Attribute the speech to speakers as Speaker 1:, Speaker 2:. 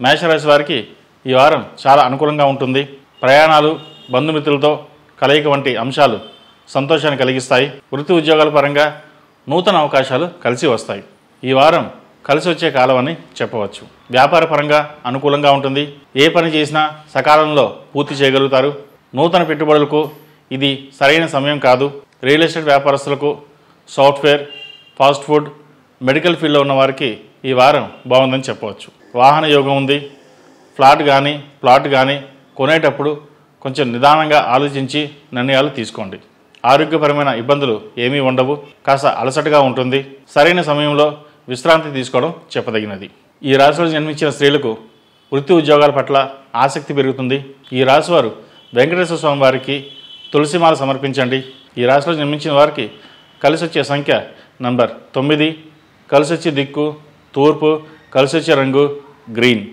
Speaker 1: మేషరాశి వారికి ఈ వారం చాలా అనుకూలంగా ఉంటుంది. ప్రయాణాలు, బంధుమిత్రులతో కలయిక వంటి అంశాలు సంతోషాన్ని కలిగిస్తాయి. వృత్తి ఉద్యోగాల పరంగా నూతన అవకాశాలు కలిసి వస్తాయి. ఈ వారం కలిసి వచ్చే కాలం అని చెప్పవచ్చు. వ్యాపార పరంగా అనుకూలంగా ఉంటుంది. ఏ పని చేసినా సకాలంలో పూర్తి చేయగలుగుతారు. నూతన పెట్టుబడులకు ఇది సరైన సమయం కాదు. రియల్ ఎస్టేట్ వ్యాపారస్తులకు, సాఫ్ట్వేర్, ఫాస్ట్ ఫుడ్, మెడికల్ ఫీల్డ్లో ఉన్న వారికి ఈ వారం బాగుందని చెప్పవచ్చు. వాహన యోగం ఉంది. ప్లాట్ కానీ కొనేటప్పుడు కొంచెం నిదానంగా ఆలోచించి నిర్ణయాలు తీసుకోండి. ఆరోగ్యపరమైన ఇబ్బందులు ఏమీ ఉండవు. కాస్త అలసటగా ఉంటుంది. సరైన సమయంలో విశ్రాంతి తీసుకోవడం చెప్పదగినది. ఈ రాశిలో జన్మించిన స్త్రీలకు వృత్తి ఉద్యోగాల పట్ల ఆసక్తి పెరుగుతుంది. ఈ రాశివారు వెంకటేశ్వర స్వామి వారికి తులసిమాల సమర్పించండి. ఈ రాశిలో జన్మించిన వారికి కలిసి వచ్చే సంఖ్య నంబర్ 9, కలిసి వచ్చే దిక్కు తూర్పు, కలిసి వచ్చే రంగు గ్రీన్.